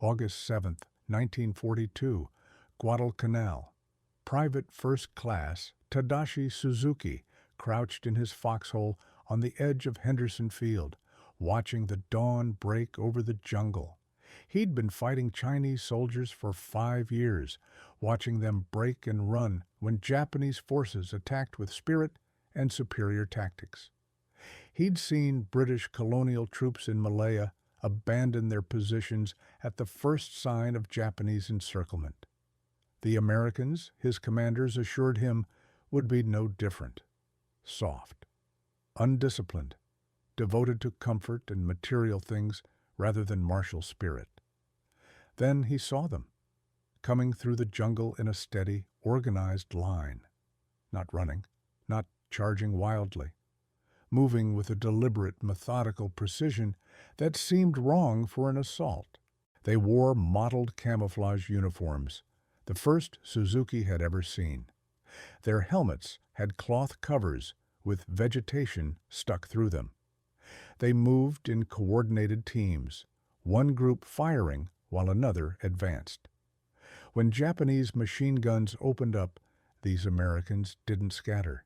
August 7, 1942, Guadalcanal. Private First Class Tadashi Suzuki crouched in his foxhole on the edge of Henderson Field, watching the dawn break over the jungle. He'd been fighting Chinese soldiers for 5 years, watching them break and run when Japanese forces attacked with spirit and superior tactics. He'd seen British colonial troops in Malaya abandon their positions at the first sign of Japanese encirclement. The Americans, his commanders assured him, would be no different. Soft, undisciplined, devoted to comfort and material things rather than martial spirit. Then he saw them, coming through the jungle in a steady, organized line. Not running, not charging wildly, moving with a deliberate, methodical precision that seemed wrong for an assault. They wore mottled camouflage uniforms, the first Suzuki had ever seen. Their helmets had cloth covers with vegetation stuck through them. They moved in coordinated teams, one group firing while another advanced. When Japanese machine guns opened up, these Americans didn't scatter.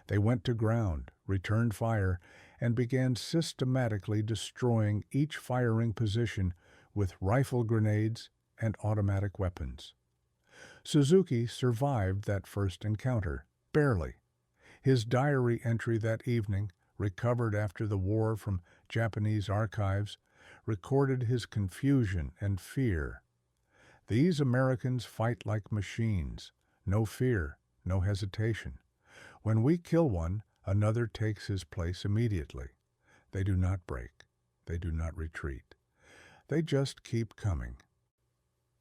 They went to ground, returned fire, and began systematically destroying each firing position with rifle grenades and automatic weapons. Suzuki survived that first encounter, barely. His diary entry that evening, recovered after the war from Japanese archives, recorded his confusion and fear. These Americans fight like machines, no fear, no hesitation. When we kill one, another takes his place immediately. They do not break. They do not retreat. They just keep coming.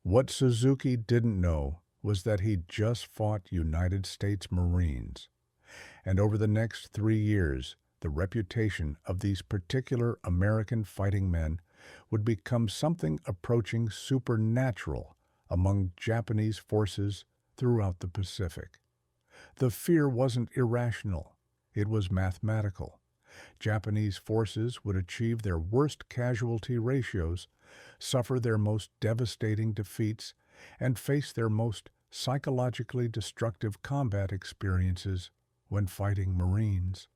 What Suzuki didn't know was that he'd just fought United States Marines. And over the next 3 years, the reputation of these particular American fighting men would become something approaching supernatural among Japanese forces throughout the Pacific. The fear wasn't irrational, it was mathematical. Japanese forces would achieve their worst casualty ratios, suffer their most devastating defeats, and face their most psychologically destructive combat experiences when fighting Marines.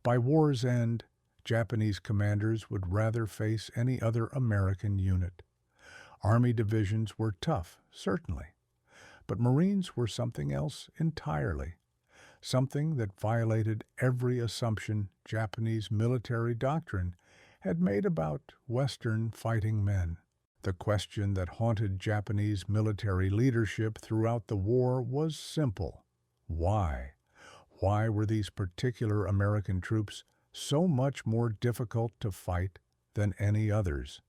By war's end, Japanese commanders would rather face any other American unit. Army divisions were tough, certainly, but Marines were something else entirely, something that violated every assumption Japanese military doctrine had made about Western fighting men. The question that haunted Japanese military leadership throughout the war was simple. Why? Why were these particular American troops so much more difficult to fight than any others?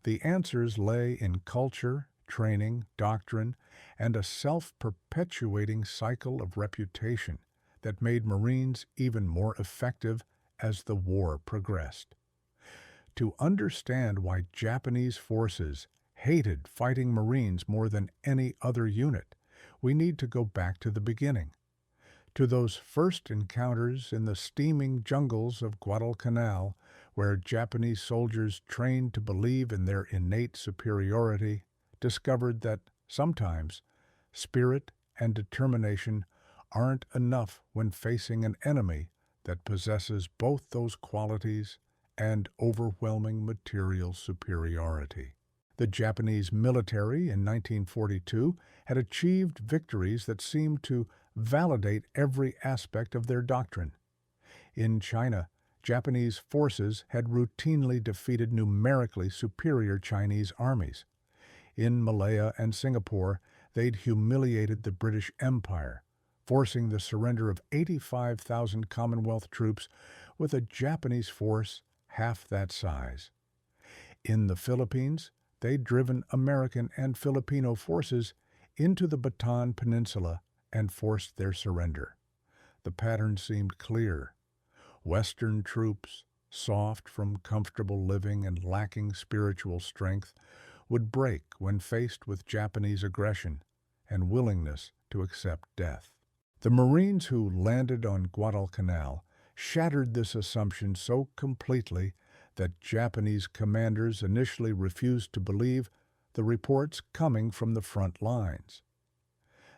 The answers lay in culture, training, doctrine, and a self-perpetuating cycle of reputation that made Marines even more effective as the war progressed. To understand why Japanese forces hated fighting Marines more than any other unit, we need to go back to the beginning, to those first encounters in the steaming jungles of Guadalcanal, where Japanese soldiers trained to believe in their innate superiority discovered that sometimes spirit and determination aren't enough when facing an enemy that possesses both those qualities and overwhelming material superiority. The Japanese military in 1942 had achieved victories that seemed to validate every aspect of their doctrine. In China, Japanese forces had routinely defeated numerically superior Chinese armies. In Malaya and Singapore, they'd humiliated the British Empire, forcing the surrender of 85,000 Commonwealth troops with a Japanese force half that size. In the Philippines, they'd driven American and Filipino forces into the Bataan Peninsula and forced their surrender. The pattern seemed clear. Western troops, soft from comfortable living and lacking spiritual strength, would break when faced with Japanese aggression and willingness to accept death. The Marines who landed on Guadalcanal shattered this assumption so completely that Japanese commanders initially refused to believe the reports coming from the front lines.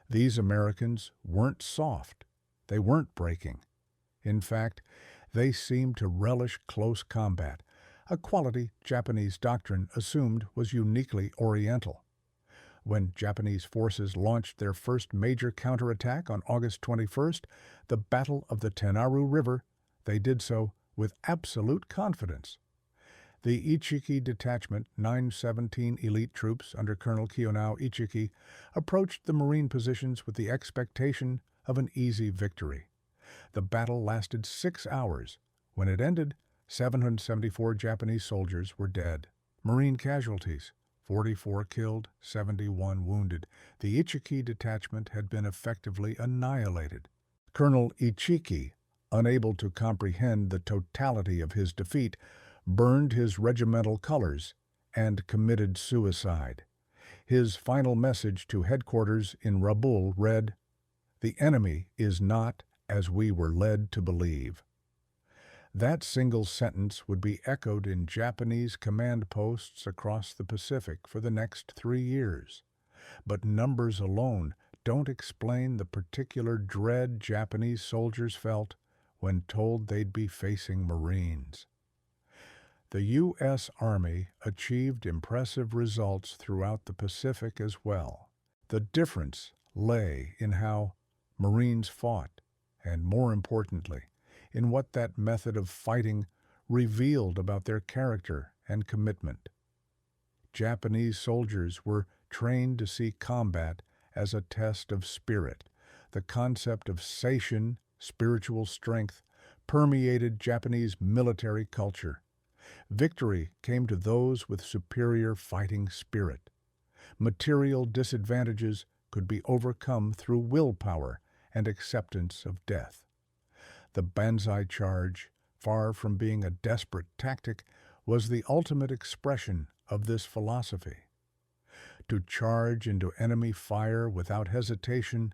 These Americans weren't soft. They weren't breaking. In fact, they seemed to relish close combat, a quality Japanese doctrine assumed was uniquely Oriental. When Japanese forces launched their first major counterattack on August 21st, the Battle of the Tarawa River, they did so with absolute confidence. The Ichiki Detachment 917 elite troops under Colonel Kiyonao Ichiki approached the Marine positions with the expectation of an easy victory. The battle lasted 6 hours. When it ended, 774 Japanese soldiers were dead. Marine casualties: 44 killed, 71 wounded. The Ichiki detachment had been effectively annihilated. Colonel Ichiki, unable to comprehend the totality of his defeat, burned his regimental colors and committed suicide. His final message to headquarters in Rabaul read, "The enemy is not as we were led to believe." That single sentence would be echoed in Japanese command posts across the Pacific for the next 3 years. But numbers alone don't explain the particular dread Japanese soldiers felt when told they'd be facing Marines. The U.S. Army achieved impressive results throughout the Pacific as well. The difference lay in how Marines fought, and more importantly, in what that method of fighting revealed about their character and commitment. Japanese soldiers were trained to see combat as a test of spirit. The concept of seishin, spiritual strength, permeated Japanese military culture. Victory came to those with superior fighting spirit. Material disadvantages could be overcome through willpower and acceptance of death. The Banzai charge, far from being a desperate tactic, was the ultimate expression of this philosophy. To charge into enemy fire without hesitation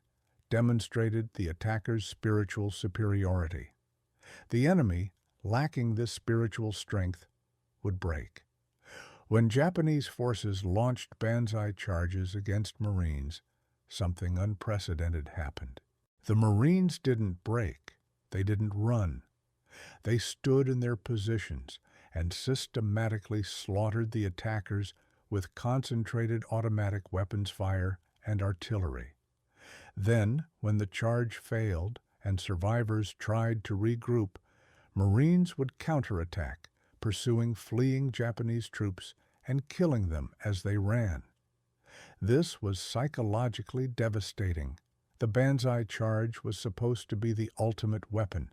demonstrated the attacker's spiritual superiority. The enemy, lacking this spiritual strength, would break. When Japanese forces launched Banzai charges against Marines, something unprecedented happened. The Marines didn't break. They didn't run. They stood in their positions and systematically slaughtered the attackers with concentrated automatic weapons fire and artillery. Then, when the charge failed and survivors tried to regroup, Marines would counterattack, pursuing fleeing Japanese troops and killing them as they ran. This was psychologically devastating. The Banzai charge was supposed to be the ultimate weapon,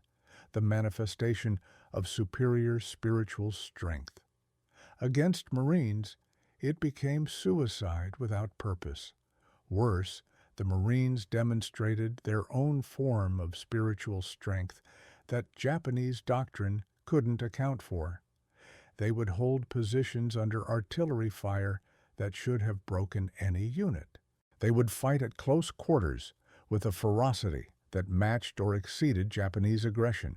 the manifestation of superior spiritual strength. Against Marines, it became suicide without purpose. Worse, the Marines demonstrated their own form of spiritual strength that Japanese doctrine couldn't account for. They would hold positions under artillery fire that should have broken any unit. They would fight at close quarters with a ferocity that matched or exceeded Japanese aggression.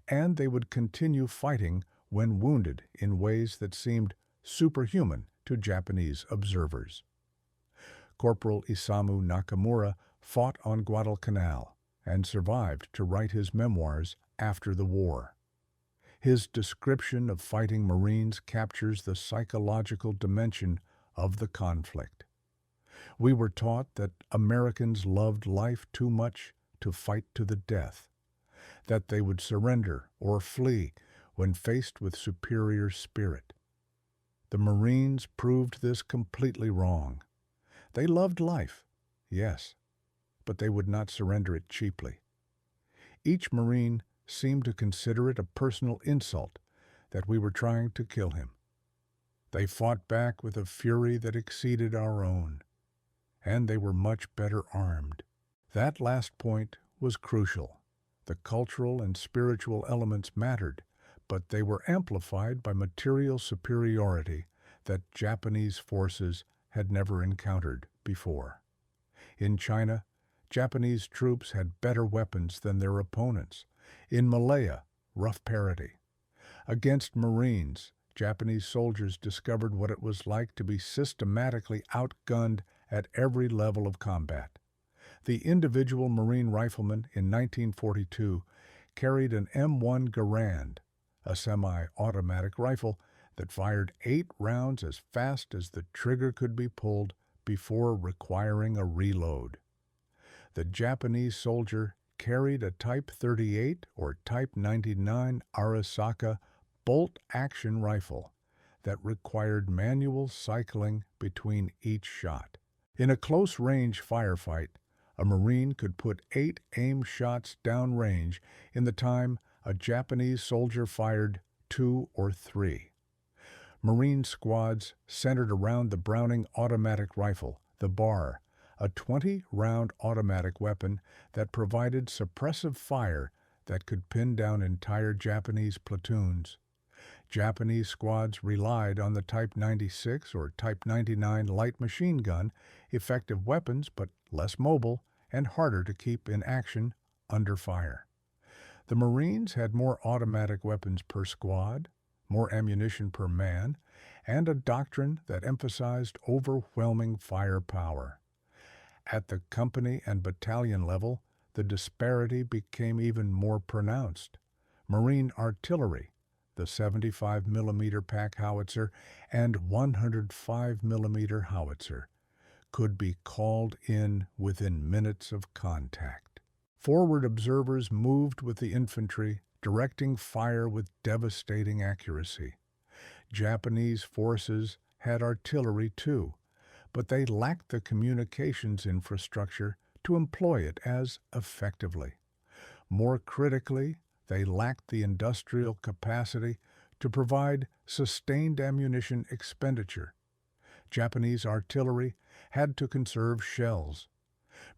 And they would continue fighting when wounded in ways that seemed superhuman to Japanese observers. Corporal Isamu Nakamura fought on Guadalcanal and survived to write his memoirs after the war. His description of fighting Marines captures the psychological dimension of the conflict. We were taught that Americans loved life too much to fight to the death, that they would surrender or flee when faced with superior spirit. The Marines proved this completely wrong. They loved life, yes, but they would not surrender it cheaply. Each Marine seemed to consider it a personal insult that we were trying to kill him. They fought back with a fury that exceeded our own, and they were much better armed. That last point was crucial. The cultural and spiritual elements mattered, but they were amplified by material superiority that Japanese forces had never encountered before. In China, Japanese troops had better weapons than their opponents. In Malaya, rough parity. Against Marines, Japanese soldiers discovered what it was like to be systematically outgunned at every level of combat. The individual Marine rifleman in 1942 carried an M1 Garand, a semi-automatic rifle that fired 8 rounds as fast as the trigger could be pulled before requiring a reload. The Japanese soldier carried a Type 38 or Type 99 Arisaka bolt-action rifle that required manual cycling between each shot. In a close-range firefight, a Marine could put 8 aim shots downrange in the time a Japanese soldier fired 2 or 3. Marine squads centered around the Browning automatic rifle, the BAR, a 20-round automatic weapon that provided suppressive fire that could pin down entire Japanese platoons. Japanese squads relied on the Type 96 or Type 99 light machine gun, effective weapons but less mobile and harder to keep in action under fire. The Marines had more automatic weapons per squad, more ammunition per man, and a doctrine that emphasized overwhelming firepower. At the company and battalion level, the disparity became even more pronounced. Marine artillery, the 75 mm pack howitzer and 105 mm howitzer, could be called in within minutes of contact. Forward observers moved with the infantry, directing fire with devastating accuracy. Japanese forces had artillery too, but they lacked the communications infrastructure to employ it as effectively. More critically, they lacked the industrial capacity to provide sustained ammunition expenditure. Japanese artillery had to conserve shells.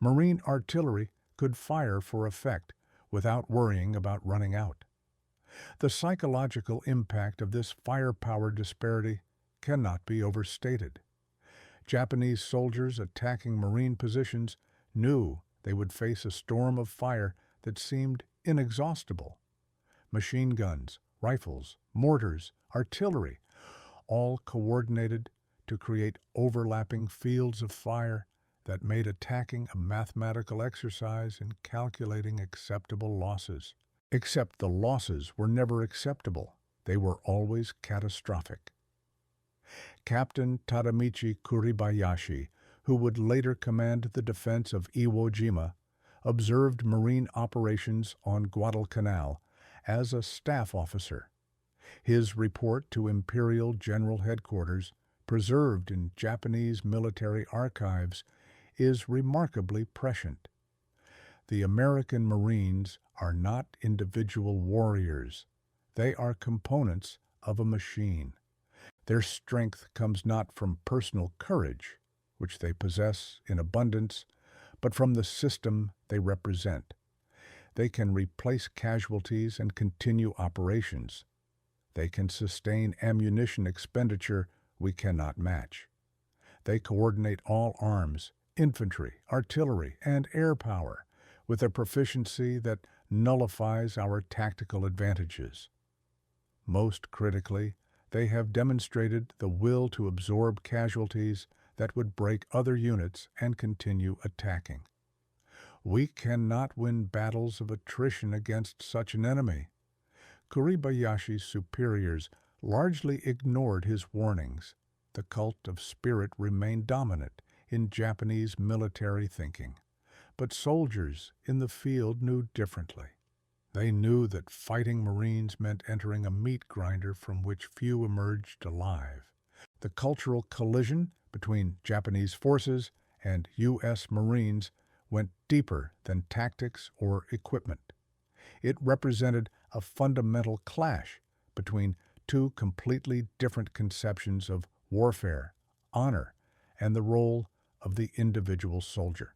Marine artillery could fire for effect without worrying about running out. The psychological impact of this firepower disparity cannot be overstated. Japanese soldiers attacking Marine positions knew they would face a storm of fire that seemed inexhaustible. Machine guns, rifles, mortars, artillery, all coordinated to create overlapping fields of fire that made attacking a mathematical exercise in calculating acceptable losses. Except the losses were never acceptable. They were always catastrophic. Captain Tadamichi Kuribayashi, who would later command the defense of Iwo Jima, observed Marine operations on Guadalcanal as a staff officer. His report to Imperial General Headquarters, preserved in Japanese military archives, is remarkably prescient. The American Marines are not individual warriors. They are components of a machine. Their strength comes not from personal courage, which they possess in abundance, but from the system they represent. They can replace casualties and continue operations. They can sustain ammunition expenditure we cannot match. They coordinate all arms, infantry, artillery, and air power with a proficiency that nullifies our tactical advantages. Most critically, they have demonstrated the will to absorb casualties that would break other units and continue attacking. We cannot win battles of attrition against such an enemy. Kuribayashi's superiors largely ignored his warnings. The cult of spirit remained dominant in Japanese military thinking, but soldiers in the field knew differently. They knew that fighting Marines meant entering a meat grinder from which few emerged alive. The cultural collision between Japanese forces and U.S. Marines went deeper than tactics or equipment. It represented a fundamental clash between two completely different conceptions of warfare, honor, and the role of the individual soldier.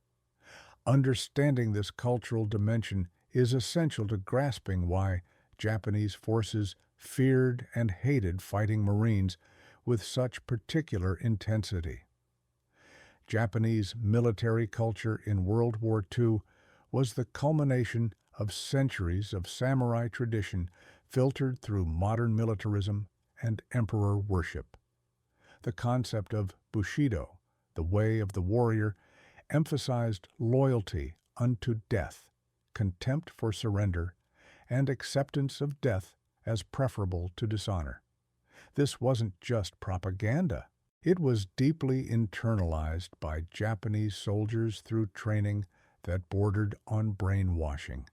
Understanding this cultural dimension is essential to grasping why Japanese forces feared and hated fighting Marines with such particular intensity. Japanese military culture in World War II was the culmination of centuries of samurai tradition filtered through modern militarism and emperor worship. The concept of Bushido, the way of the warrior, emphasized loyalty unto death, contempt for surrender, and acceptance of death as preferable to dishonor. This wasn't just propaganda. It was deeply internalized by Japanese soldiers through training that bordered on brainwashing.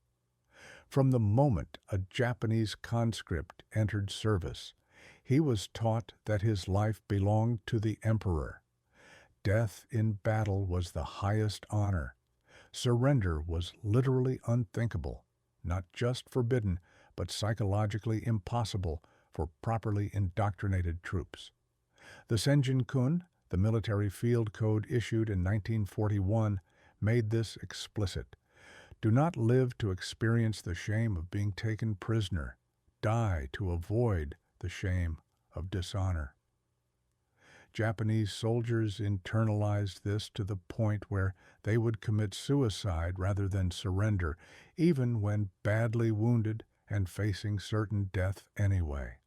From the moment a Japanese conscript entered service, he was taught that his life belonged to the emperor. Death in battle was the highest honor. Surrender was literally unthinkable, not just forbidden, but psychologically impossible for properly indoctrinated troops. The Senjin-kun, the military field code issued in 1941, made this explicit. Do not live to experience the shame of being taken prisoner. Die to avoid the shame of dishonor. Japanese soldiers internalized this to the point where they would commit suicide rather than surrender, even when badly wounded and facing certain death anyway.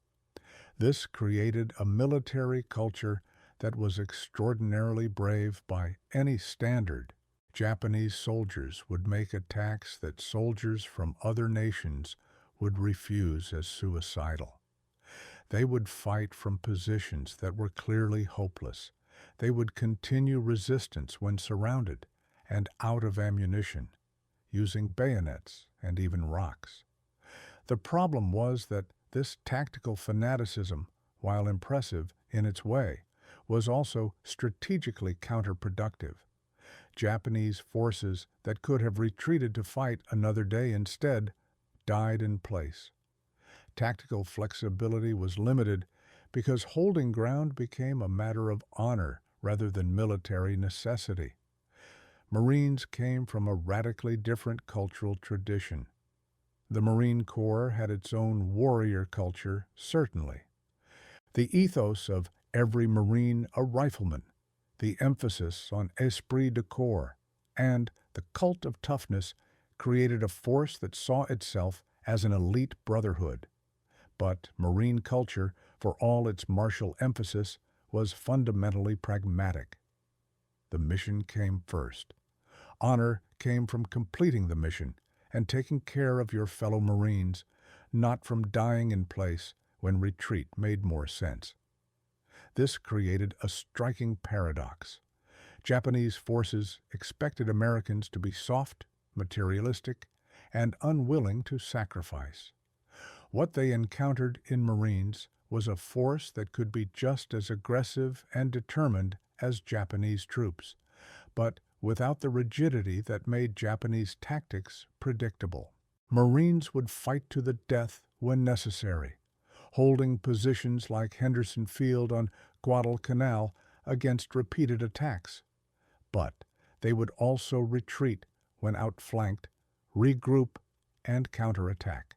This created a military culture that was extraordinarily brave by any standard. Japanese soldiers would make attacks that soldiers from other nations would refuse as suicidal. They would fight from positions that were clearly hopeless. They would continue resistance when surrounded and out of ammunition, using bayonets and even rocks. The problem was that this tactical fanaticism, while impressive in its way, was also strategically counterproductive. Japanese forces that could have retreated to fight another day instead died in place. Tactical flexibility was limited because holding ground became a matter of honor rather than military necessity. Marines came from a radically different cultural tradition. The Marine Corps had its own warrior culture, certainly. The ethos of every Marine a rifleman, the emphasis on esprit de corps, and the cult of toughness created a force that saw itself as an elite brotherhood. But Marine culture, for all its martial emphasis, was fundamentally pragmatic. The mission came first. Honor came from completing the mission and taking care of your fellow Marines, not from dying in place when retreat made more sense. This created a striking paradox. Japanese forces expected Americans to be soft, materialistic, and unwilling to sacrifice. What they encountered in Marines was a force that could be just as aggressive and determined as Japanese troops, but without the rigidity that made Japanese tactics predictable. Marines would fight to the death when necessary, holding positions like Henderson Field on Guadalcanal against repeated attacks. But they would also retreat when outflanked, regroup, and counterattack.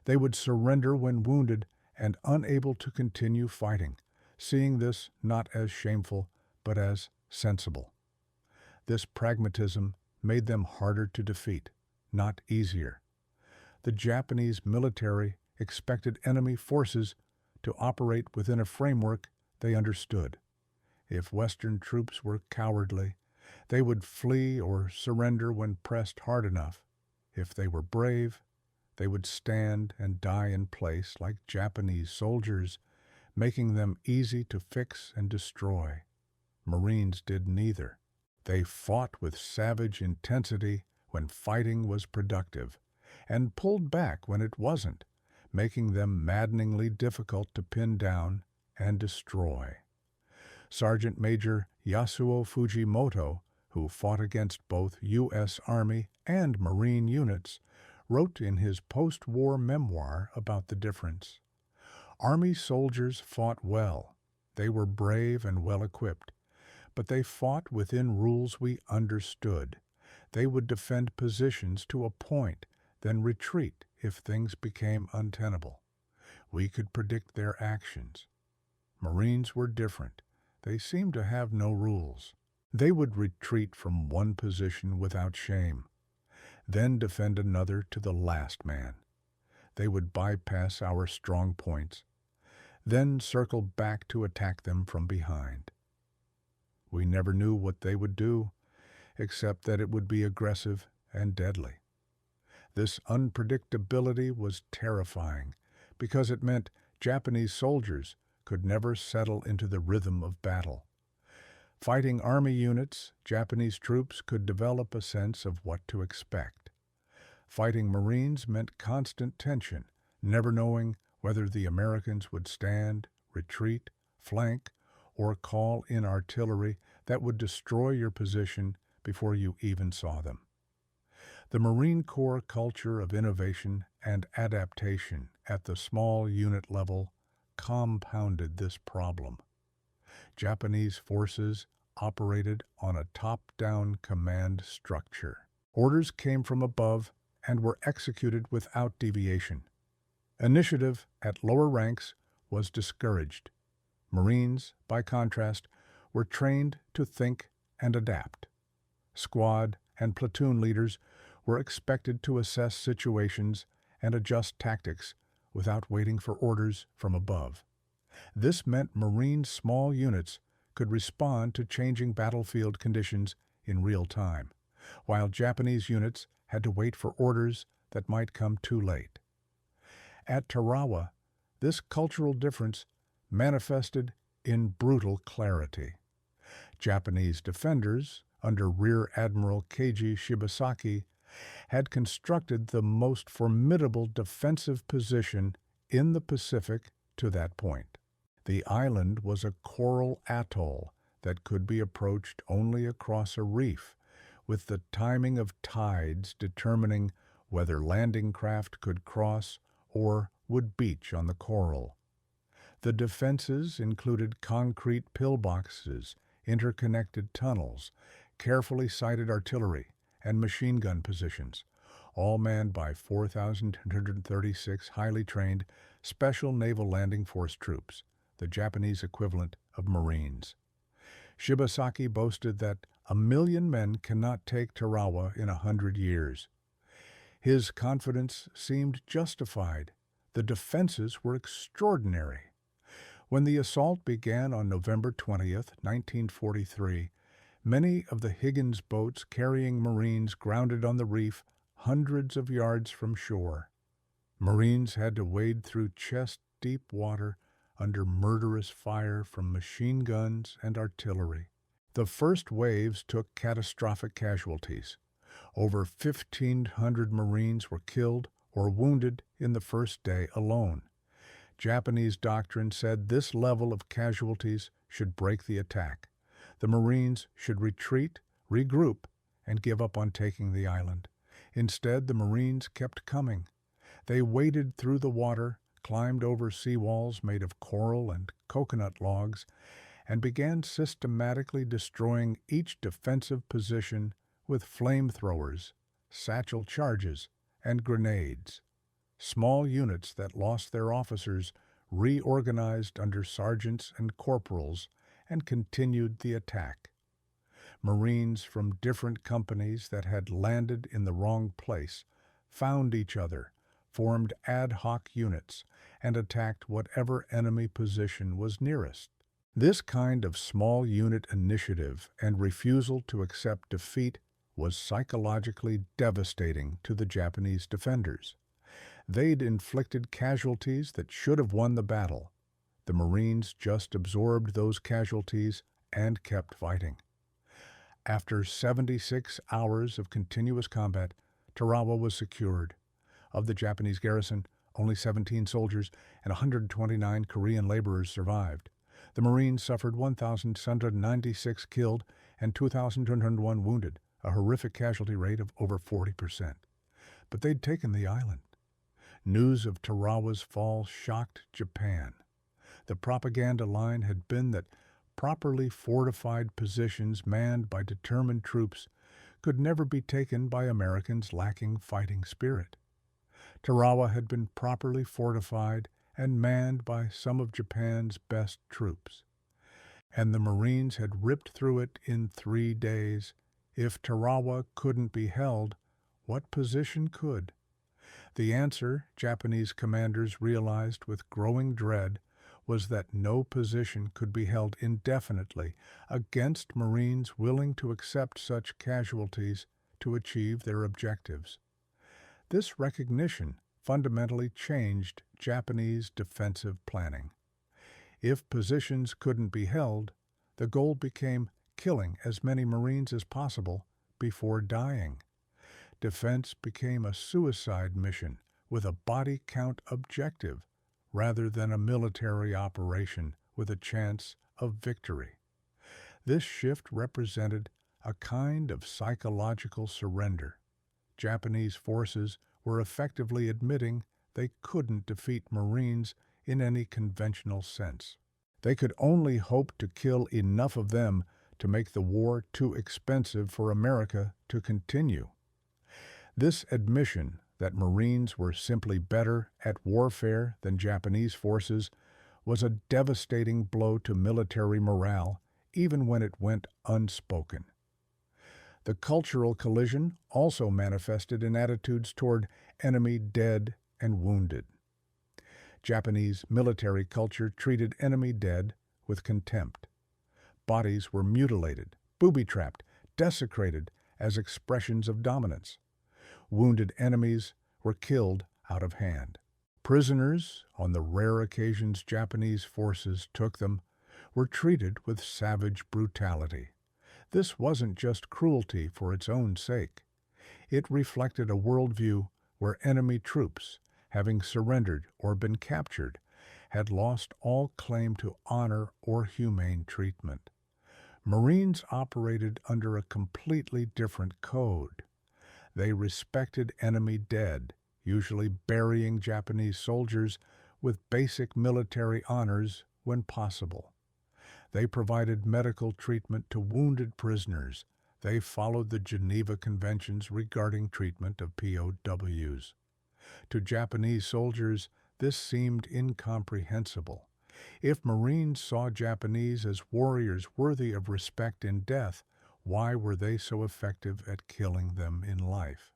They would surrender when wounded and unable to continue fighting, seeing this not as shameful but as sensible. This pragmatism made them harder to defeat, not easier. The Japanese military expected enemy forces to operate within a framework they understood. If Western troops were cowardly, they would flee or surrender when pressed hard enough. If they were brave, they would stand and die in place like Japanese soldiers, making them easy to fix and destroy. Marines did neither. They fought with savage intensity when fighting was productive, and pulled back when it wasn't, making them maddeningly difficult to pin down and destroy. Sergeant Major Yasuo Fujimoto, who fought against both U.S. Army and Marine units, wrote in his post-war memoir about the difference. Army soldiers fought well. They were brave and well-equipped, but they fought within rules we understood. They would defend positions to a point, then retreat if things became untenable. We could predict their actions. Marines were different. They seemed to have no rules. They would retreat from one position without shame, then defend another to the last man. They would bypass our strong points. then circle back to attack them from behind. We never knew what they would do, except that it would be aggressive and deadly. This unpredictability was terrifying because it meant Japanese soldiers could never settle into the rhythm of battle. Fighting army units, Japanese troops could develop a sense of what to expect. Fighting Marines meant constant tension, never knowing whether the Americans would stand, retreat, flank, or call in artillery that would destroy your position before you even saw them. The Marine Corps culture of innovation and adaptation at the small unit level compounded this problem. Japanese forces operated on a top-down command structure. Orders came from above and were executed without deviation. Initiative at lower ranks was discouraged. Marines, by contrast, were trained to think and adapt. Squad and platoon leaders were expected to assess situations and adjust tactics without waiting for orders from above. This meant Marine small units could respond to changing battlefield conditions in real time, while Japanese units had to wait for orders that might come too late. At Tarawa, this cultural difference manifested in brutal clarity. Japanese defenders, under Rear Admiral Keiji Shibasaki, had constructed the most formidable defensive position in the Pacific to that point. The island was a coral atoll that could be approached only across a reef, with the timing of tides determining whether landing craft could cross or would beach on the coral. The defenses included concrete pillboxes, interconnected tunnels, carefully sighted artillery, and machine gun positions, all manned by 4,236 highly trained Special Naval Landing Force troops, the Japanese equivalent of Marines. Shibasaki boasted that 1,000,000 men cannot take Tarawa in 100 years. His confidence seemed justified. The defenses were extraordinary. When the assault began on November 20th, 1943, many of the Higgins boats carrying Marines grounded on the reef hundreds of yards from shore. Marines had to wade through chest-deep water under murderous fire from machine guns and artillery. The first waves took catastrophic casualties. Over 1,500 Marines were killed or wounded in the first day alone. Japanese doctrine said this level of casualties should break the attack. The Marines should retreat, regroup, and give up on taking the island. Instead, the Marines kept coming. They waded through the water, climbed over seawalls made of coral and coconut logs, and began systematically destroying each defensive position with flamethrowers, satchel charges, and grenades. Small units that lost their officers reorganized under sergeants and corporals and continued the attack. Marines from different companies that had landed in the wrong place found each other, formed ad hoc units, and attacked whatever enemy position was nearest. This kind of small unit initiative and refusal to accept defeat was psychologically devastating to the Japanese defenders. They'd inflicted casualties that should have won the battle. The Marines just absorbed those casualties and kept fighting. After 76 hours of continuous combat, Tarawa was secured. Of the Japanese garrison, only 17 soldiers and 129 Korean laborers survived. The Marines suffered 1,696 killed and 2,201 wounded, a horrific casualty rate of over 40%. But they'd taken the island. News of Tarawa's fall shocked Japan. The propaganda line had been that properly fortified positions manned by determined troops could never be taken by Americans lacking fighting spirit. Tarawa had been properly fortified and manned by some of Japan's best troops. And the Marines had ripped through it in 3 days. If Tarawa couldn't be held, what position could? The answer, Japanese commanders realized with growing dread, was that no position could be held indefinitely against Marines willing to accept such casualties to achieve their objectives. This recognition fundamentally changed Japanese defensive planning. If positions couldn't be held, the goal became killing as many Marines as possible before dying. Defense became a suicide mission with a body count objective rather than a military operation with a chance of victory. This shift represented a kind of psychological surrender. Japanese forces were effectively admitting they couldn't defeat Marines in any conventional sense. They could only hope to kill enough of them to make the war too expensive for America to continue. This admission that Marines were simply better at warfare than Japanese forces was a devastating blow to military morale, even when it went unspoken. The cultural collision also manifested in attitudes toward enemy dead and wounded. Japanese military culture treated enemy dead with contempt. Bodies were mutilated, booby-trapped, desecrated as expressions of dominance. Wounded enemies were killed out of hand. Prisoners, on the rare occasions Japanese forces took them, were treated with savage brutality. This wasn't just cruelty for its own sake. It reflected a worldview where enemy troops, having surrendered or been captured, had lost all claim to honor or humane treatment. Marines operated under a completely different code. They respected enemy dead, usually burying Japanese soldiers with basic military honors when possible. They provided medical treatment to wounded prisoners. They followed the Geneva Conventions regarding treatment of POWs. To Japanese soldiers, this seemed incomprehensible. If Marines saw Japanese as warriors worthy of respect in death, why were they so effective at killing them in life?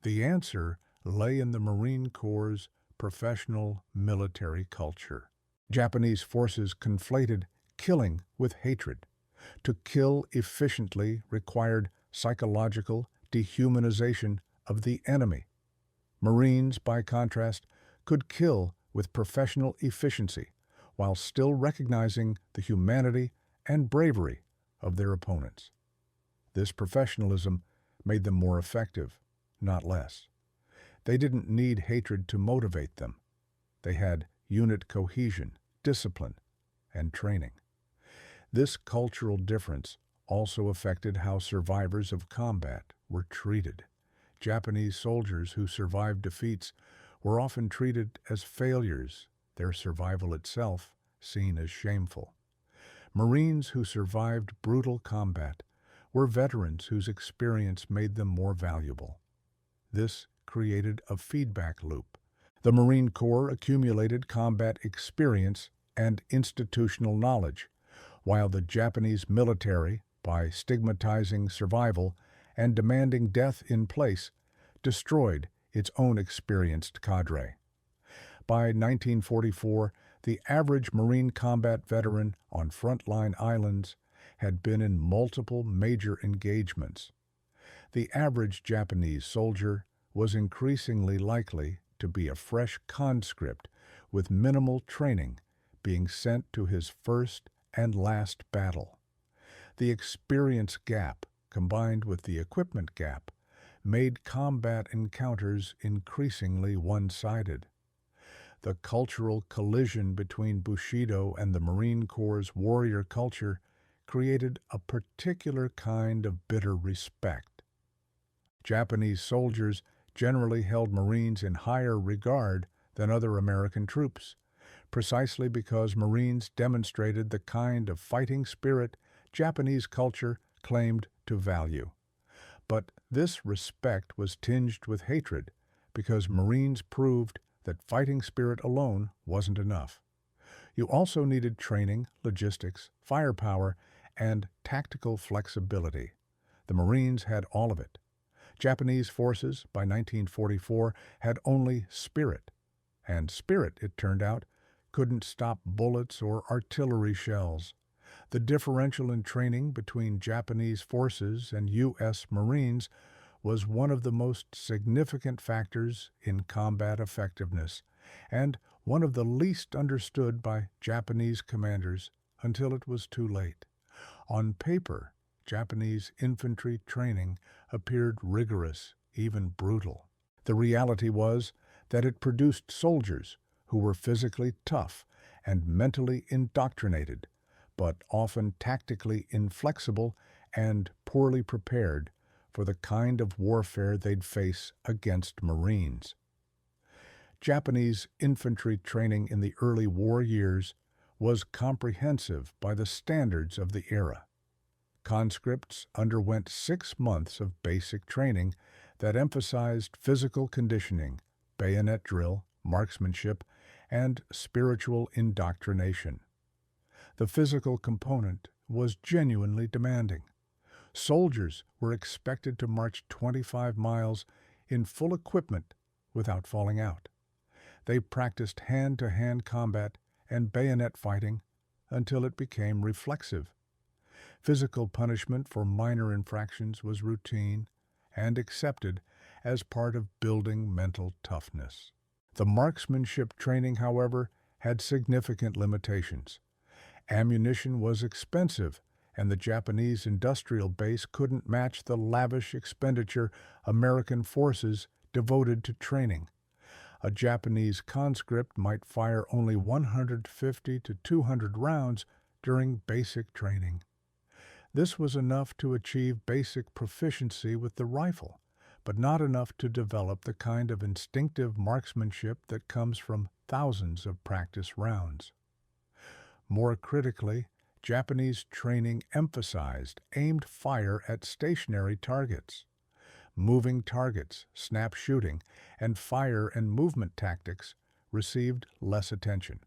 The answer lay in the Marine Corps' professional military culture. Japanese forces conflated killing with hatred. To kill efficiently required psychological dehumanization of the enemy. Marines, by contrast, could kill with professional efficiency while still recognizing the humanity and bravery of their opponents. This professionalism made them more effective, not less. They didn't need hatred to motivate them. They had unit cohesion, discipline, and training. This cultural difference also affected how survivors of combat were treated. Japanese soldiers who survived defeats were often treated as failures, their survival itself seen as shameful. Marines who survived brutal combat were veterans whose experience made them more valuable. This created a feedback loop. The Marine Corps accumulated combat experience and institutional knowledge, while the Japanese military, by stigmatizing survival and demanding death in place, destroyed its own experienced cadre. By 1944, the average Marine combat veteran on frontline islands had been in multiple major engagements. The average Japanese soldier was increasingly likely to be a fresh conscript with minimal training, being sent to his first and last battle. The experience gap, combined with the equipment gap, made combat encounters increasingly one-sided. The cultural collision between Bushido and the Marine Corps' warrior culture created a particular kind of bitter respect. Japanese soldiers generally held Marines in higher regard than other American troops, precisely because Marines demonstrated the kind of fighting spirit Japanese culture claimed to value. But this respect was tinged with hatred because Marines proved that fighting spirit alone wasn't enough. You also needed training, logistics, firepower, and tactical flexibility. The Marines had all of it. Japanese forces, by 1944, had only spirit. And spirit, it turned out, couldn't stop bullets or artillery shells. The differential in training between Japanese forces and U.S. Marines was one of the most significant factors in combat effectiveness, and one of the least understood by Japanese commanders until it was too late. On paper, Japanese infantry training appeared rigorous, even brutal. The reality was that it produced soldiers who were physically tough and mentally indoctrinated, but often tactically inflexible and poorly prepared for the kind of warfare they'd face against Marines. Japanese infantry training in the early war years was comprehensive by the standards of the era. Conscripts underwent 6 months of basic training that emphasized physical conditioning, bayonet drill, marksmanship, and spiritual indoctrination. The physical component was genuinely demanding. Soldiers were expected to march 25 miles in full equipment without falling out. They practiced hand-to-hand combat and bayonet fighting until it became reflexive. Physical punishment for minor infractions was routine and accepted as part of building mental toughness. The marksmanship training, however, had significant limitations. Ammunition was expensive, and the Japanese industrial base couldn't match the lavish expenditure American forces devoted to training. A Japanese conscript might fire only 150 to 200 rounds during basic training. This was enough to achieve basic proficiency with the rifle, but not enough to develop the kind of instinctive marksmanship that comes from thousands of practice rounds. More critically, Japanese training emphasized aimed fire at stationary targets. Moving targets, snap shooting, and fire and movement tactics received less attention.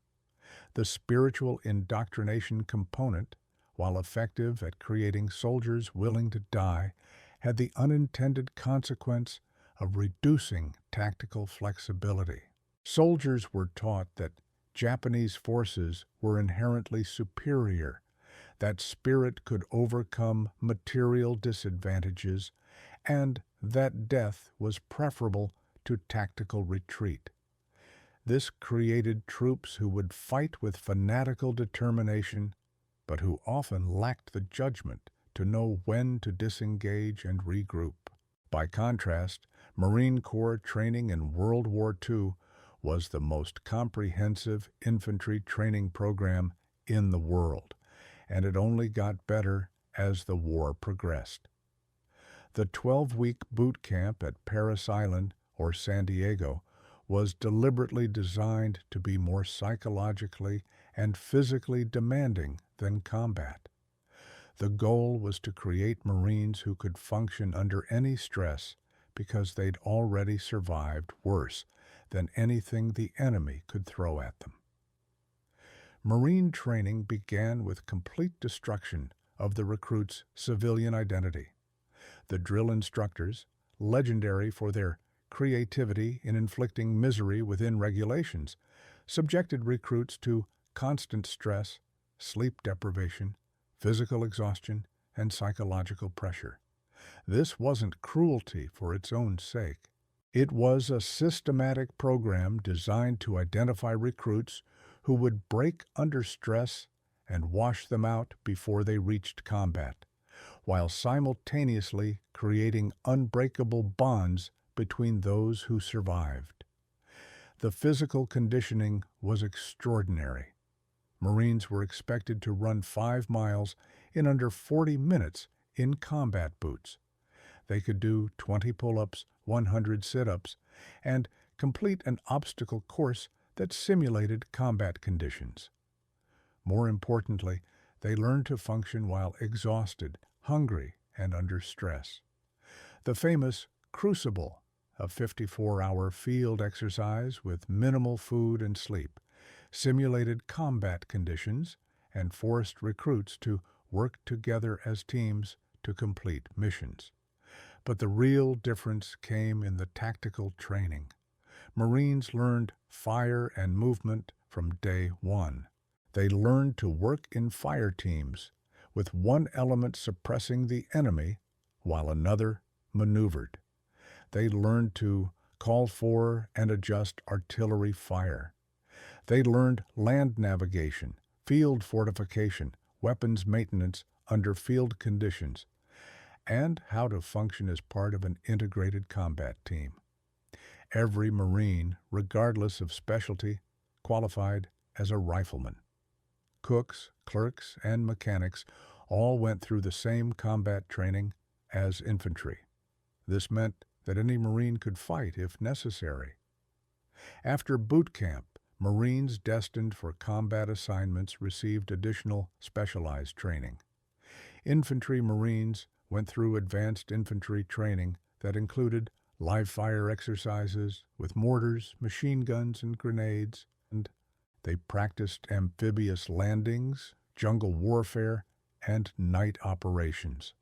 The spiritual indoctrination component, while effective at creating soldiers willing to die, had the unintended consequence of reducing tactical flexibility. Soldiers were taught that Japanese forces were inherently superior, that spirit could overcome material disadvantages, and that death was preferable to tactical retreat. This created troops who would fight with fanatical determination, but who often lacked the judgment to know when to disengage and regroup. By contrast, Marine Corps training in World War II was the most comprehensive infantry training program in the world, and it only got better as the war progressed. The 12-week boot camp at Parris Island, or San Diego, was deliberately designed to be more psychologically and physically demanding than combat. The goal was to create Marines who could function under any stress because they'd already survived worse than anything the enemy could throw at them. Marine training began with complete destruction of the recruits' civilian identity. The drill instructors, legendary for their creativity in inflicting misery within regulations, subjected recruits to constant stress, sleep deprivation, physical exhaustion, and psychological pressure. This wasn't cruelty for its own sake. It was a systematic program designed to identify recruits who would break under stress and wash them out before they reached combat, while simultaneously creating unbreakable bonds between those who survived. The physical conditioning was extraordinary. Marines were expected to run 5 miles in under 40 minutes in combat boots. They could do 20 pull-ups, 100 sit-ups, and complete an obstacle course that simulated combat conditions. More importantly, they learned to function while exhausted, hungry, and under stress. The famous Crucible, a 54-hour field exercise with minimal food and sleep, simulated combat conditions and forced recruits to work together as teams to complete missions. But the real difference came in the tactical training. Marines learned fire and movement from day one. They learned to work in fire teams, with one element suppressing the enemy while another maneuvered. They learned to call for and adjust artillery fire. They learned land navigation, field fortification, weapons maintenance under field conditions, and how to function as part of an integrated combat team. Every Marine, regardless of specialty, qualified as a rifleman. Cooks, clerks, and mechanics all went through the same combat training as infantry. This meant that any Marine could fight if necessary. After boot camp, Marines destined for combat assignments received additional specialized training. Infantry Marines went through advanced infantry training that included live fire exercises with mortars, machine guns, and grenades, and they practiced amphibious landings, jungle warfare, and night operations.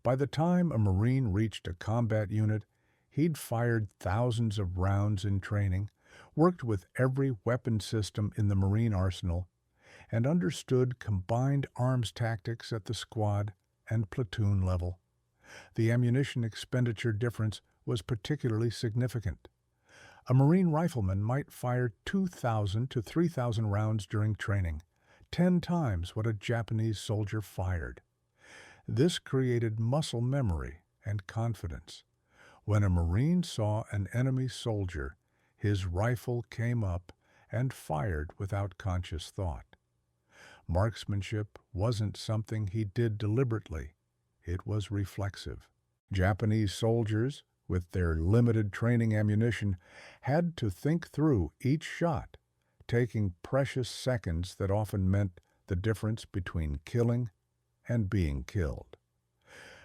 By the time a Marine reached a combat unit, he'd fired thousands of rounds in training, worked with every weapon system in the Marine arsenal, and understood combined arms tactics at the squad and platoon level. The ammunition expenditure difference was particularly significant. A Marine rifleman might fire 2,000 to 3,000 rounds during training, 10 times what a Japanese soldier fired. This created muscle memory and confidence. When a Marine saw an enemy soldier, his rifle came up and fired without conscious thought. Marksmanship wasn't something he did deliberately. It was reflexive. Japanese soldiers, with their limited training ammunition, had to think through each shot, taking precious seconds that often meant the difference between killing and being killed.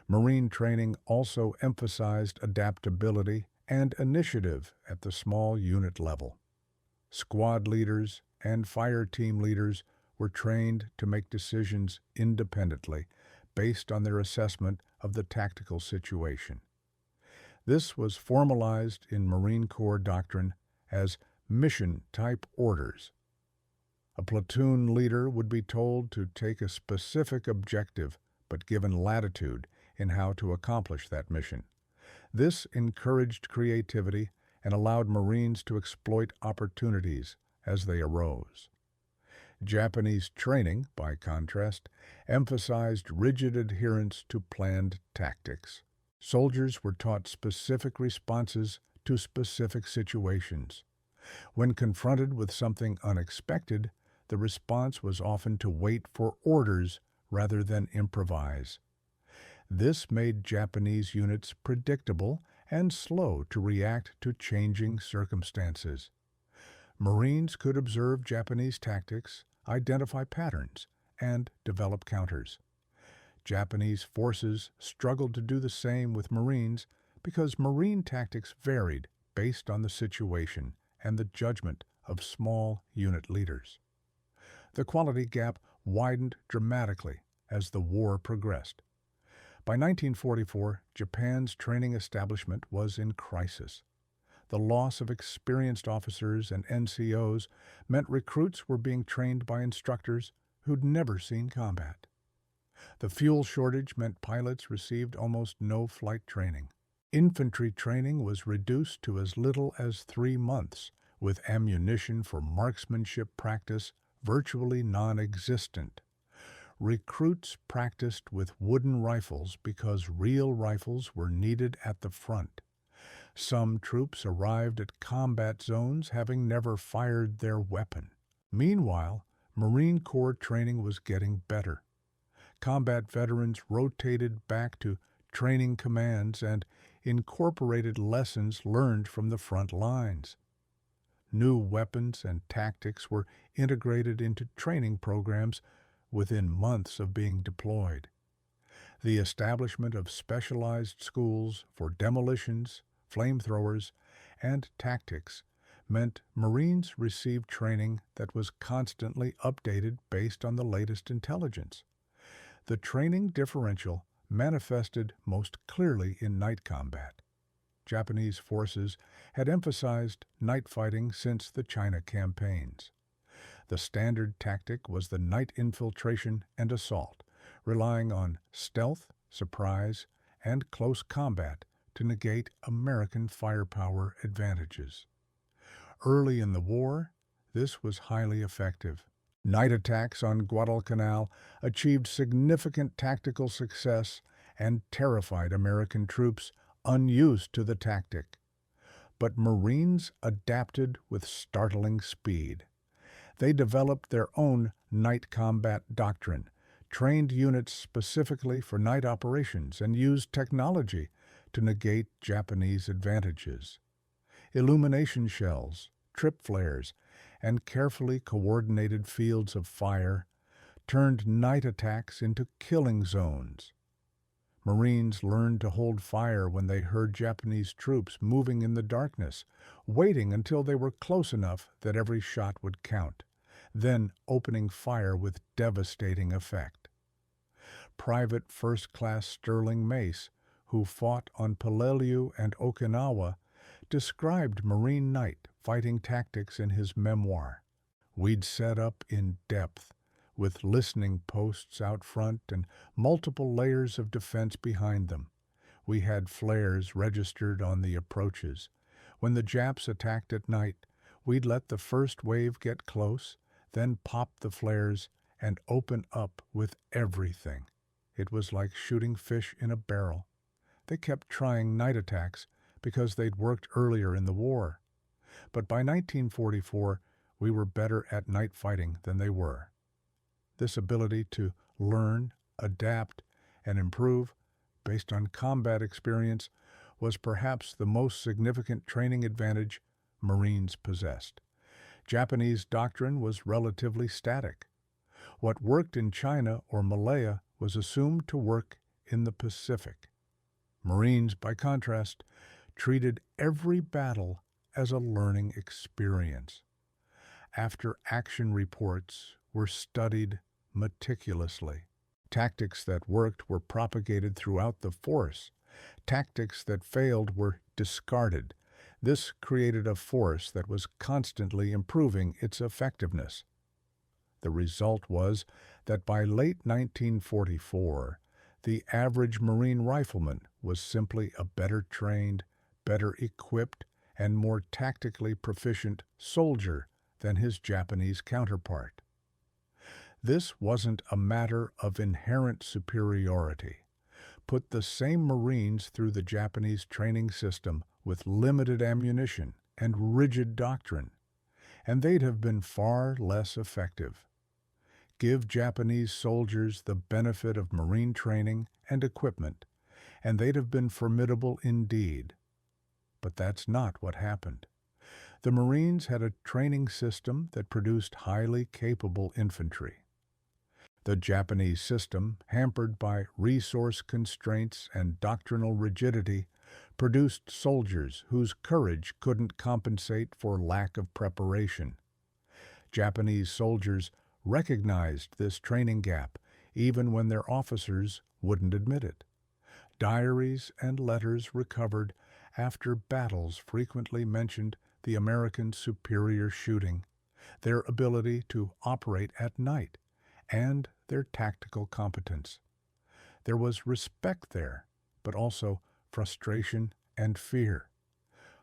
Marine training also emphasized adaptability and initiative at the small unit level. Squad leaders and fire team leaders were trained to make decisions independently based on their assessment of the tactical situation. This was formalized in Marine Corps doctrine as mission-type orders. A platoon leader would be told to take a specific objective, but given latitude in how to accomplish that mission. This encouraged creativity and allowed Marines to exploit opportunities as they arose. Japanese training, by contrast, emphasized rigid adherence to planned tactics. Soldiers were taught specific responses to specific situations. When confronted with something unexpected, the response was often to wait for orders rather than improvise. This made Japanese units predictable and slow to react to changing circumstances. Marines could observe Japanese tactics, identify patterns, and develop counters. Japanese forces struggled to do the same with Marines because Marine tactics varied based on the situation and the judgment of small unit leaders. The quality gap widened dramatically as the war progressed. By 1944, Japan's training establishment was in crisis. The loss of experienced officers and NCOs meant recruits were being trained by instructors who'd never seen combat. The fuel shortage meant pilots received almost no flight training. Infantry training was reduced to as little as 3 months, with ammunition for marksmanship practice virtually non-existent. Recruits practiced with wooden rifles because real rifles were needed at the front. Some troops arrived at combat zones having never fired their weapon. Meanwhile, Marine Corps training was getting better. Combat veterans rotated back to training commands and incorporated lessons learned from the front lines. New weapons and tactics were integrated into training programs within months of being deployed. The establishment of specialized schools for demolitions, flamethrowers, and tactics meant Marines received training that was constantly updated based on the latest intelligence. The training differential manifested most clearly in night combat. Japanese forces had emphasized night fighting since the China campaigns. The standard tactic was the night infiltration and assault, relying on stealth, surprise, and close combat to negate American firepower advantages. Early in the war, this was highly effective. Night attacks on Guadalcanal achieved significant tactical success and terrified American troops unused to the tactic. But Marines adapted with startling speed. They developed their own night combat doctrine, trained units specifically for night operations, and used technology to negate Japanese advantages. Illumination shells, trip flares, and carefully coordinated fields of fire turned night attacks into killing zones. Marines learned to hold fire when they heard Japanese troops moving in the darkness, waiting until they were close enough that every shot would count, then opening fire with devastating effect. Private First Class Sterling Mace, who fought on Peleliu and Okinawa, described Marine night fighting tactics in his memoir. "We'd set up in depth, with listening posts out front and multiple layers of defense behind them. We had flares registered on the approaches. When the Japs attacked at night, we'd let the first wave get close, then pop the flares and open up with everything. It was like shooting fish in a barrel. They kept trying night attacks because they'd worked earlier in the war. But by 1944, we were better at night fighting than they were." This ability to learn, adapt, and improve based on combat experience was perhaps the most significant training advantage Marines possessed. Japanese doctrine was relatively static. What worked in China or Malaya was assumed to work in the Pacific. Marines, by contrast, treated every battle as a learning experience. After-action reports were studied meticulously. Tactics that worked were propagated throughout the force. Tactics that failed were discarded. This created a force that was constantly improving its effectiveness. The result was that by late 1944, the average Marine rifleman was simply a better trained, better equipped, and more tactically proficient soldier than his Japanese counterpart. This wasn't a matter of inherent superiority. Put the same Marines through the Japanese training system with limited ammunition and rigid doctrine, and they'd have been far less effective. Give Japanese soldiers the benefit of Marine training and equipment, and they'd have been formidable indeed. But that's not what happened. The Marines had a training system that produced highly capable infantry. The Japanese system, hampered by resource constraints and doctrinal rigidity, produced soldiers whose courage couldn't compensate for lack of preparation. Japanese soldiers recognized this training gap, even when their officers wouldn't admit it. Diaries and letters recovered after battles frequently mentioned the American superior shooting, their ability to operate at night, and their tactical competence. There was respect there, but also frustration and fear.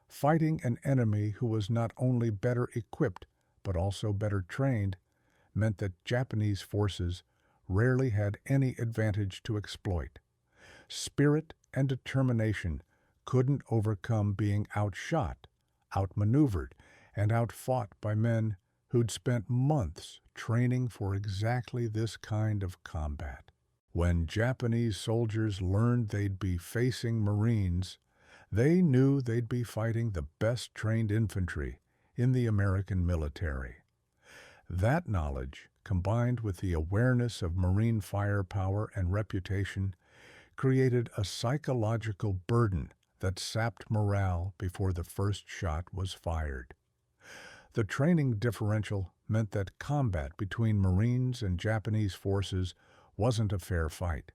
Fighting an enemy who was not only better equipped, but also better trained, meant that Japanese forces rarely had any advantage to exploit. Spirit and determination couldn't overcome being outshot, outmaneuvered, and outfought by men who'd spent months training for exactly this kind of combat. When Japanese soldiers learned they'd be facing Marines, they knew they'd be fighting the best trained infantry in the American military. That knowledge, combined with the awareness of Marine firepower and reputation, created a psychological burden that sapped morale before the first shot was fired. The training differential meant that combat between Marines and Japanese forces wasn't a fair fight.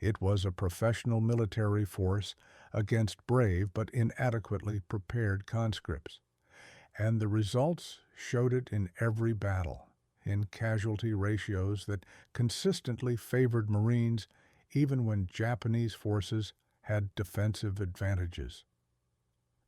It was a professional military force against brave but inadequately prepared conscripts. And the results showed it in every battle. in casualty ratios that consistently favored Marines even when Japanese forces had defensive advantages.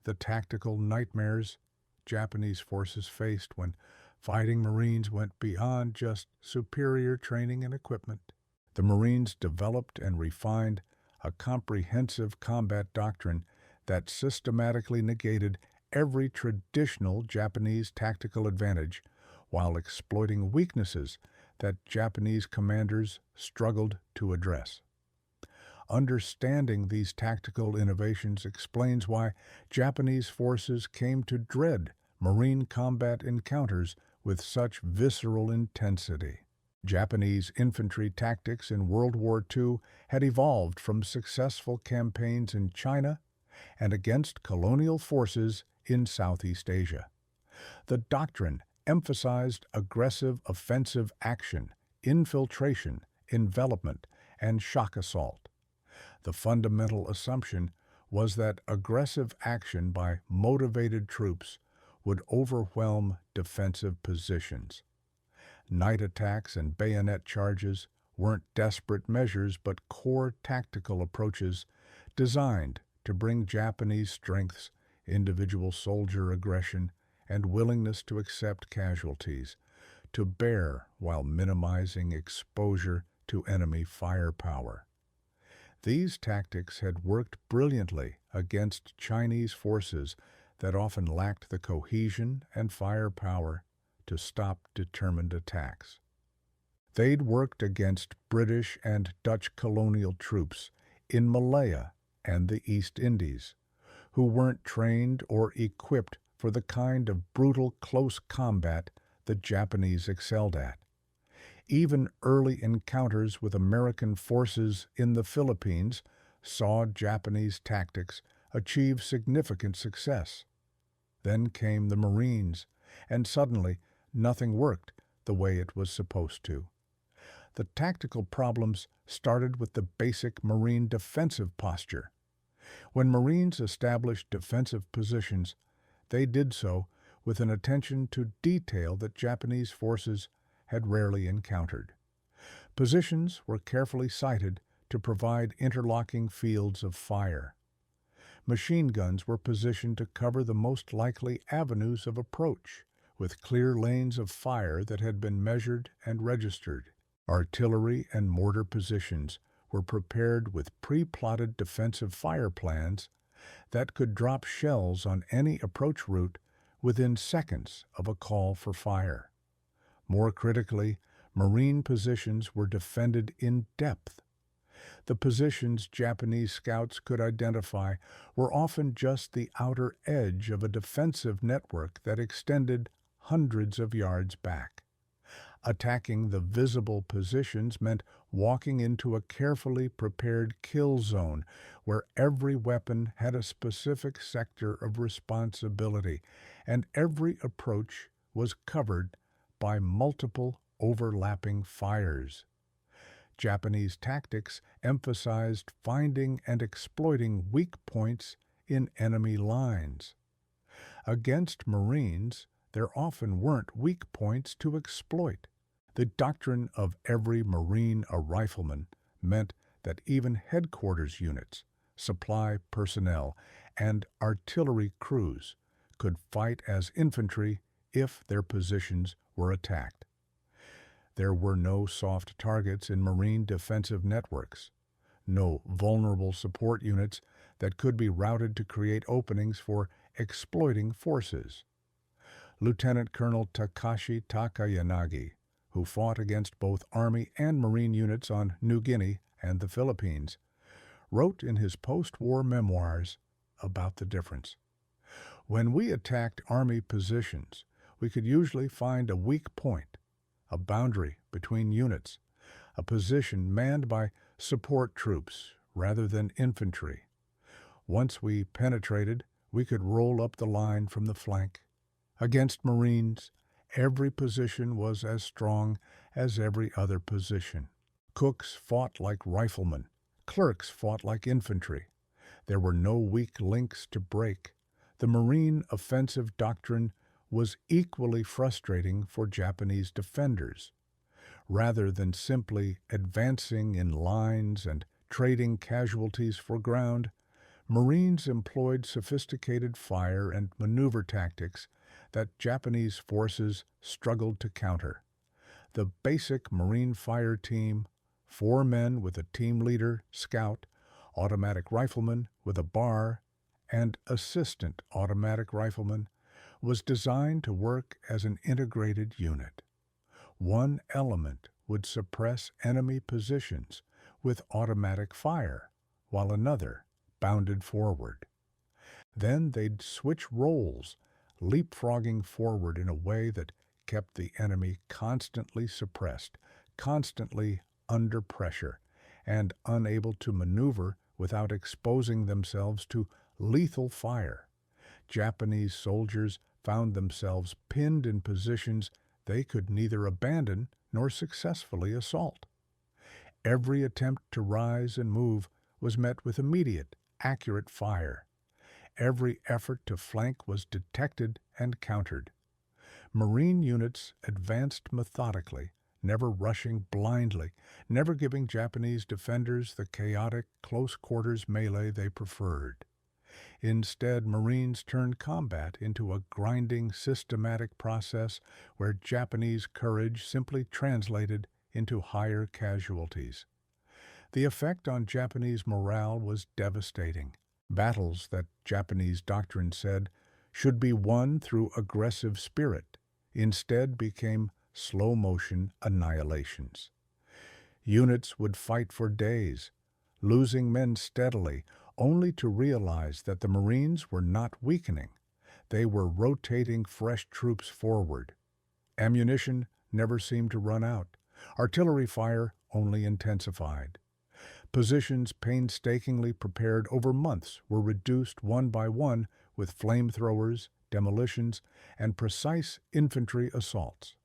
The tactical nightmares Japanese forces faced when fighting Marines went beyond just superior training and equipment. The Marines developed and refined a comprehensive combat doctrine that systematically negated every traditional Japanese tactical advantage while exploiting weaknesses that Japanese commanders struggled to address. Understanding these tactical innovations explains why Japanese forces came to dread Marine combat encounters with such visceral intensity. Japanese infantry tactics in World War II had evolved from successful campaigns in China and against colonial forces in Southeast Asia. The doctrine emphasized aggressive offensive action, infiltration, envelopment, and shock assault. The fundamental assumption was that aggressive action by motivated troops would overwhelm defensive positions. Night attacks and bayonet charges weren't desperate measures but core tactical approaches designed to bring Japanese strengths, individual soldier aggression, and willingness to accept casualties to bear while minimizing exposure to enemy firepower. These tactics had worked brilliantly against Chinese forces that often lacked the cohesion and firepower to stop determined attacks. They'd worked against British and Dutch colonial troops in Malaya and the East Indies, who weren't trained or equipped for the kind of brutal close combat the Japanese excelled at. Even early encounters with American forces in the Philippines saw Japanese tactics achieve significant success. Then came the Marines, and suddenly nothing worked the way it was supposed to. The tactical problems started with the basic Marine defensive posture. When Marines established defensive positions, they did so with an attention to detail that Japanese forces had rarely encountered. Positions were carefully sited to provide interlocking fields of fire. Machine guns were positioned to cover the most likely avenues of approach, with clear lanes of fire that had been measured and registered. Artillery and mortar positions were prepared with pre-plotted defensive fire plans that could drop shells on any approach route within seconds of a call for fire. More critically, Marine positions were defended in depth. The positions Japanese scouts could identify were often just the outer edge of a defensive network that extended hundreds of yards back. Attacking the visible positions meant walking into a carefully prepared kill zone where every weapon had a specific sector of responsibility and every approach was covered by multiple overlapping fires. Japanese tactics emphasized finding and exploiting weak points in enemy lines. Against Marines, there often weren't weak points to exploit. The doctrine of every Marine a rifleman meant that even headquarters units, supply personnel, and artillery crews could fight as infantry if their positions were attacked. There were no soft targets in Marine defensive networks, no vulnerable support units that could be routed to create openings for exploiting forces. Lieutenant Colonel Takashi Takayanagi, who fought against both Army and Marine units on New Guinea and the Philippines, wrote in his post-war memoirs about the difference. When we attacked Army positions, we could usually find a weak point, a boundary between units, a position manned by support troops rather than infantry. Once we penetrated, we could roll up the line from the flank. Against Marines, every position was as strong as every other position. Cooks fought like riflemen. Clerks fought like infantry. There were no weak links to break. The Marine offensive doctrine was equally frustrating for Japanese defenders. Rather than simply advancing in lines and trading casualties for ground, Marines employed sophisticated fire and maneuver tactics that Japanese forces struggled to counter. The basic Marine fire team, 4 men with a team leader, scout, automatic rifleman with a bar, and assistant automatic rifleman, was designed to work as an integrated unit. One element would suppress enemy positions with automatic fire, while another bounded forward. Then they'd switch roles, leapfrogging forward in a way that kept the enemy constantly suppressed, constantly under pressure, and unable to maneuver without exposing themselves to lethal fire. Japanese soldiers found themselves pinned in positions they could neither abandon nor successfully assault. Every attempt to rise and move was met with immediate, accurate fire. Every effort to flank was detected and countered. Marine units advanced methodically, never rushing blindly, never giving Japanese defenders the chaotic, close-quarters melee they preferred. Instead, Marines turned combat into a grinding, systematic process where Japanese courage simply translated into higher casualties. The effect on Japanese morale was devastating. Battles that Japanese doctrine said should be won through aggressive spirit instead became slow-motion annihilations. Units would fight for days, losing men steadily, only to realize that the Marines were not weakening. They were rotating fresh troops forward. Ammunition never seemed to run out. Artillery fire only intensified. Positions painstakingly prepared over months were reduced one by one with flamethrowers, demolitions, and precise infantry assaults.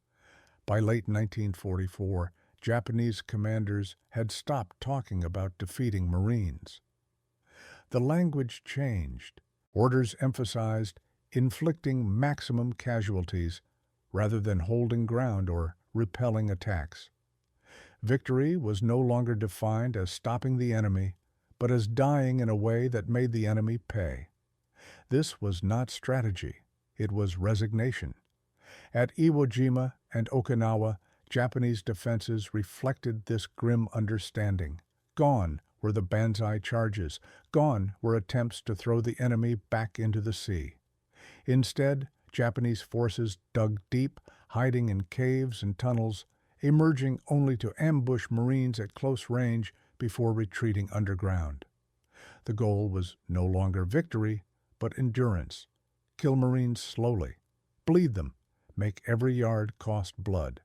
By late 1944, Japanese commanders had stopped talking about defeating Marines. The language changed. Orders emphasized inflicting maximum casualties rather than holding ground or repelling attacks. Victory was no longer defined as stopping the enemy, but as dying in a way that made the enemy pay. This was not strategy, it was resignation. At Iwo Jima and Okinawa, Japanese defenses reflected this grim understanding. Gone were the banzai charges, gone were attempts to throw the enemy back into the sea. Instead, Japanese forces dug deep, hiding in caves and tunnels, emerging only to ambush Marines at close range before retreating underground. The goal was no longer victory, but endurance. Kill Marines slowly, bleed them, make every yard cost blood.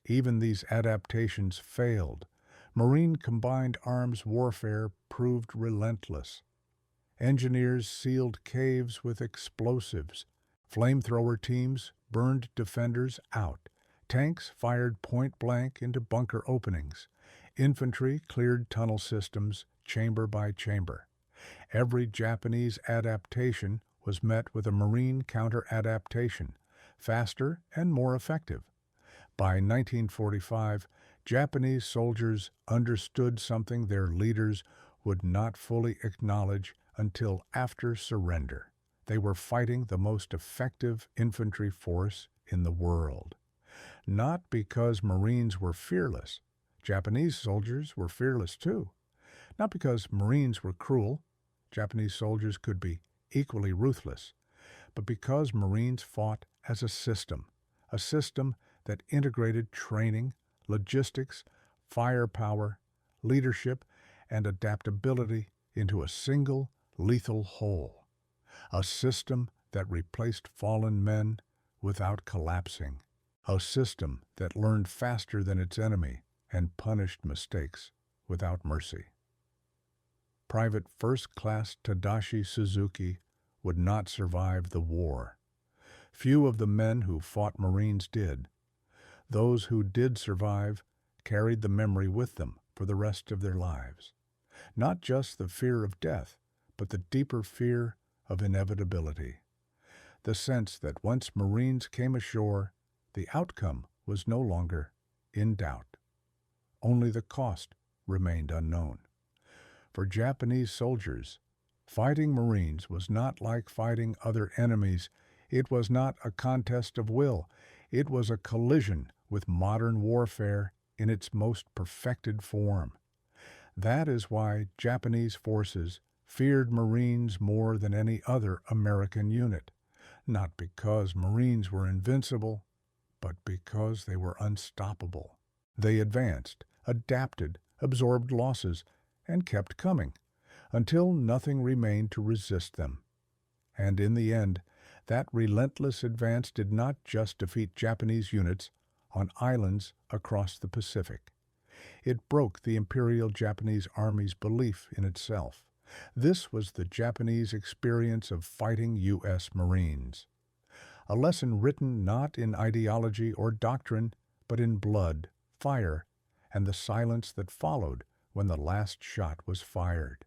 Even these adaptations failed. Marine combined arms warfare proved relentless. Engineers sealed caves with explosives. Flamethrower teams burned defenders out. Tanks fired point-blank into bunker openings. Infantry cleared tunnel systems chamber by chamber. Every Japanese adaptation was met with a Marine counter-adaptation, faster and more effective. By 1945, Japanese soldiers understood something their leaders would not fully acknowledge until after surrender. They were fighting the most effective infantry force in the world. Not because Marines were fearless. Japanese soldiers were fearless too. Not because Marines were cruel. Japanese soldiers could be equally ruthless. But because Marines fought as a system that integrated training, logistics, firepower, leadership, and adaptability into a single lethal whole. A system that replaced fallen men without collapsing. A system that learned faster than its enemy and punished mistakes without mercy. Private First Class Tadashi Suzuki would not survive the war. Few of the men who fought Marines did. Those who did survive carried the memory with them for the rest of their lives. Not just the fear of death, but the deeper fear of inevitability. the sense that once Marines came ashore, the outcome was no longer in doubt. Only the cost remained unknown. For Japanese soldiers, fighting Marines was not like fighting other enemies. It was not a contest of will. It was a collision with modern warfare in its most perfected form. That is why Japanese forces feared Marines more than any other American unit, not because Marines were invincible, but because they were unstoppable. They advanced, adapted, absorbed losses, and kept coming, until nothing remained to resist them. And in the end, that relentless advance did not just defeat Japanese units on islands across the Pacific. It broke the Imperial Japanese Army's belief in itself. This was the Japanese experience of fighting U.S. Marines. A lesson written not in ideology or doctrine, but in blood, fire, and the silence that followed when the last shot was fired.